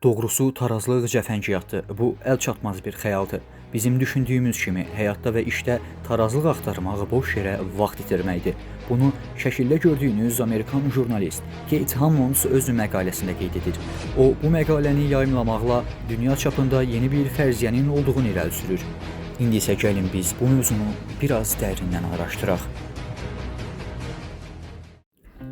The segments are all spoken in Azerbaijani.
Doğrusu tarazlıq cəfəngiyatdır. Bu əlçatmaz bir xəyaldır. Bizim düşündüyümüz kimi həyatda və işdə tarazlıq axtarmaq boş yerə vaxt itirməkdir. Bunu şəkildə gördüyünüz Amerikan jurnalist Kate Hammonds öz məqaləsində qeyd edir. O, bu məqaləni yayımlamaqla dünya çapında yeni bir fərziyyənin olduğunu irəli sürür. İndi isə gəlin biz bu mövzunu biraz dərindən araşdıraq.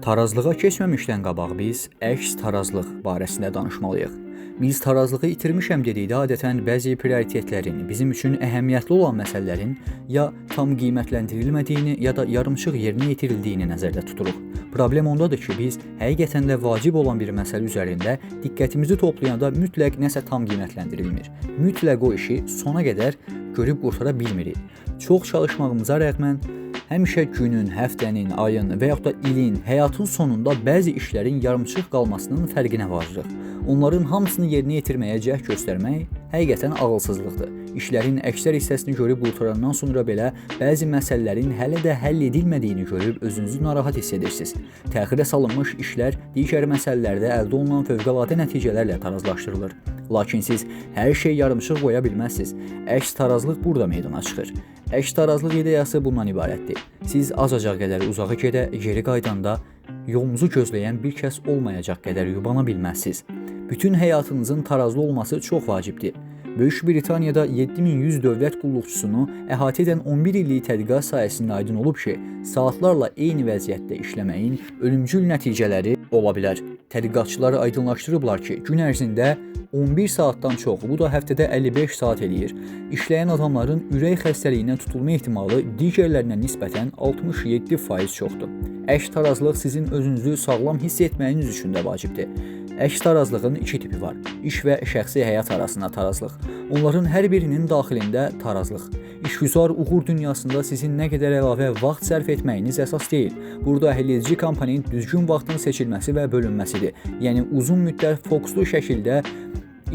Tarazlığa keçməmişdən qabaq biz əks tarazlıq barəsində danışmalıyıq. Biz tarazlığı itirmişəm dedikdə adətən bəzi prioritetlərin, bizim üçün əhəmiyyətli olan məsələlərin ya tam qiymətləndirilmədiyini, ya da yarımçıq yerinə yetirildiyini nəzərdə tuturuq. Problem ondadır ki, biz həqiqətən də vacib olan bir məsələ üzərində diqqətimizi toplayanda mütləq nəsə tam qiymətləndirilmir. Mütləq o işi sona qədər görüb qurtara bilmirik. Çox çalışmağımıza rəğmən həmişə günün, həftənin, ayın və yaxud da ilin, həyatın sonunda bəzi işlərin yarımçıq qalmasının fərqinə varırıq. Onların hamısını yerinə yetirməyə cəhd göstərmək həqiqətən ağılsızlıqdır. İşlərin əksər hissəsini görüb qurtarandan sonra belə bəzi məsələlərin hələ də həll edilmədiyini görüb özünüzü narahat hiss edirsiniz. Təxirə salınmış işlər digər məsələlərdə əldə olunan fövqəladə nəticələrlə tarazlaşdırılır. Lakin siz hər şey yarımçıq qoya bilməzsiniz. Əks tarazlıq burada meydana çıxır. Əks tarazlıq ideyası bundan ibarətdir. Siz azacaq qədər uzağa gedə, geri qaydanda yolunuzu gözləyən bir kəs olmayacaq qədər yubana bilməzsiniz. Bütün həyatınızın tarazlı olması çox vacibdir. Böyük Britaniyada 7100 dövlət qulluqçusunu əhatə edən 11 illik tədqiqat sayəsində aydın olub ki, saatlarla eyni vəziyyətdə işləməyin ölümcül nəticələri ola bilər. Tədqiqatçılar aydınlaşdırıblar ki, gün ərzində 11 saatdan çox, bu da həftədə 55 saat eləyir. İşləyən adamların ürək xəstəliyinə tutulma ehtimalı digərlərinə nisbətən 67% çoxdur. Əks tarazlıq sizin özünüzü sağlam hiss etməyiniz üçün də vacibdir. Əks tarazlığın iki tipi var. İş və şəxsi həyat arasında tarazlıq. Onların hər birinin daxilində tarazlıq. İşgüzar uğur dünyasında sizin nə qədər əlavə vaxt sərf etməyiniz əsas deyil. Burada həlledici komponent düzgün vaxtın seçilməsi və bölünməsidir. Yəni uzun müddət fokuslu şəkildə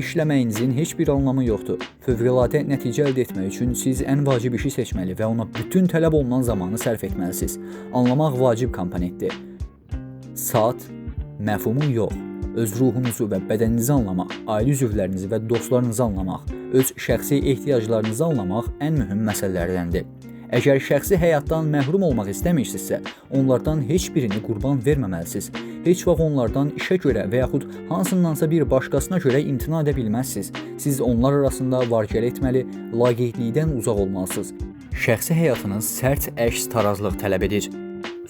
işləməyinizin heç bir anlamı yoxdur. Fövqəladə nəticə əldə etmək üçün siz ən vacib işi seçməli və ona bütün tələb olunan zamanı sərf etməlisiniz. Anlamaq vacib komponentdir. Saat məfhumu yox. Öz ruhunuzu və bədəninizi anlamaq, ailə üzvlərinizi və dostlarınızı anlamaq, öz şəxsi ehtiyaclarınızı anlamaq ən mühüm məsələlərdəndir. Əgər şəxsi həyatdan məhrum olmaq istəmirsinizsə, onlardan heç birini qurban verməməlisiniz. Heç vaxt onlardan işə görə və yaxud hansındansa bir başqasına görə imtina edə bilməzsiniz. Siz onlar arasında var-gəl etməli, laqeydlikdən uzaq olmalısınız. Şəxsi həyatınız sərt əks tarazlıq tələb edir.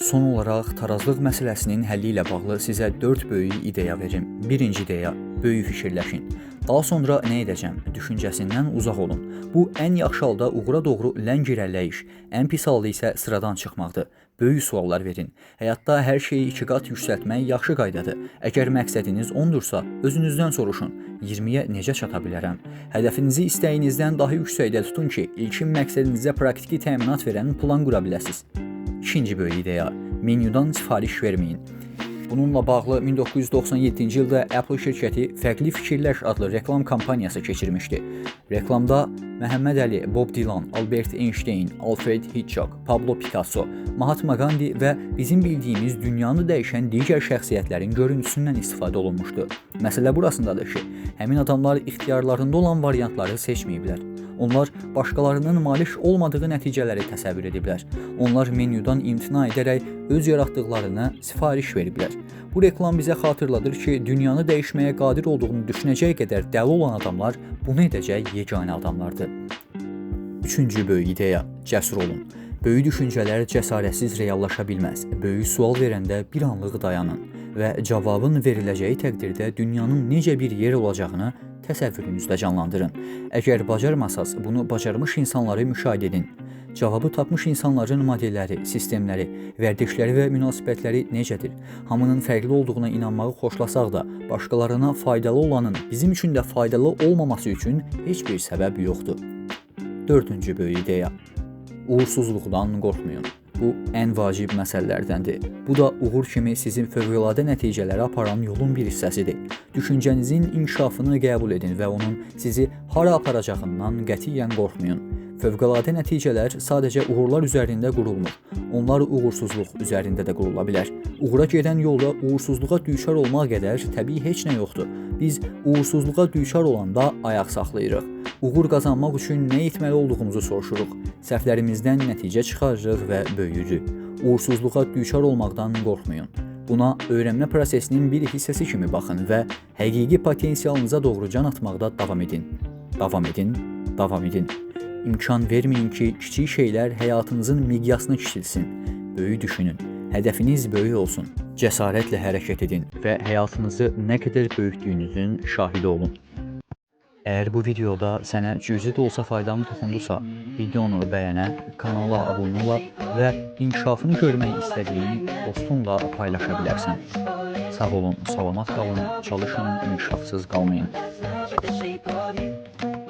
Son olaraq tarazlıq məsələsinin həlli ilə bağlı sizə 4 böyük ideya verim. Birinci ideya, böyük fikirləşin. Daha sonra nə edəcəm düşüncəsindən uzaq olun. Bu ən yaxşı halda uğura doğru ləng irəliləyiş, ən pis halda isə sıradan çıxmaqdır. Böyük suallar verin. Həyatda hər şeyi 2 qat yüksəltmək yaxşı qaydadır. Əgər məqsədiniz 10-dursa, özünüzdən soruşun. 20-yə necə çata bilərəm? Hədəfinizi istəyinizdən daha yüksəkdə tutun ki, ilkin məqsədinizə praktiki təminat verən plan qura biləsiniz. İkinci böyük ideya, menyudan sifariş verməyin. Bununla bağlı 1997-ci ildə Apple şirkəti Fərqli Fikirlər adlı reklam kampaniyası keçirmişdi. Reklamda Məhəmməd Əli, Bob Dylan, Albert Einstein, Alfred Hitchcock, Pablo Picasso, Mahatma Gandhi və bizim bildiyimiz dünyanı dəyişən digər şəxsiyyətlərin görüntüsündən istifadə olunmuşdu. Məsələ burasındadır ki, həmin adamlar ixtiyarlarında olan variantları seçməyiblər. Onlar başqalarının malik olmadığı nəticələri təsəvvür ediblər. Onlar menyudan imtina edərək öz yaratdıqlarına sifariş veriblər. Bu reklam bizə xatırladır ki, dünyanı dəyişməyə qadir olduğunu düşünəcək qədər dəli olan adamlar bunu edəcək yeganə adamlardır. Üçüncü böyük ideya, cəsur olun. Böyük düşüncələr cəsarətsiz reallaşa bilməz. Böyük sual verəndə bir anlıq dayanın və cavabın veriləcəyi təqdirdə dünyanın necə bir yer olacağını təsəvvürünüzdə canlandırın. Əgər bacarmasanız, bunu bacarmış insanları müşahidə edin. Cavabı tapmış insanların modelləri, sistemləri, vərdişləri və münasibətləri necədir? Hamının fərqli olduğuna inanmağı xoşlasaq da, başqalarına faydalı olanın bizim üçün də faydalı olmaması üçün heç bir səbəb yoxdur. Dördüncü böyük ideya, uğursuzluqdan qorxmayın. Bu ən vacib məsələlərdəndir. Bu da uğur kimi sizin fövqəladə nəticələrə aparan yolun bir hissəsidir. Düşüncənizin inkişafını qəbul edin və onun sizi hara aparacağından qətiyyən qorxmayın. Fövqəladə nəticələr sadəcə uğurlar üzərində qurulmur. Onlar uğursuzluq üzərində də qurula bilər. Uğura gedən yolda uğursuzluğa düçar olmaq qədər təbii heç nə yoxdur. Biz uğursuzluğa düçar olanda ayaq saxlayırıq. Uğur qazanmaq üçün nə etməli olduğumuzu soruşuruq. Səhvlərimizdən nəticə çıxarırıq və böyüyürük. Uğursuzluğa düçar olmaqdan qorxmayın. Buna öyrənmə prosesinin bir hissəsi kimi baxın və həqiqi potensialınıza doğru can atmaqda davam edin. Davam edin, davam edin. İmkan verməyin ki, kiçik şeylər həyatınızın miqyasını kiçilsin. Böyük düşünün. Hədəfiniz böyük olsun. Cəsarətlə hərəkət edin və həyatınızı nə qədər böyütdüyünüzün şahidi olun. Əgər bu videoda sənə cüzi də olsa faydamı toxundusa, videonu bəyənə, kanala abunə ola və inkişafını görmək istədiyin dostunla paylaşa bilərsən. Sağ olun, salamat qalın, çalışın, inkişafsız qalmayın.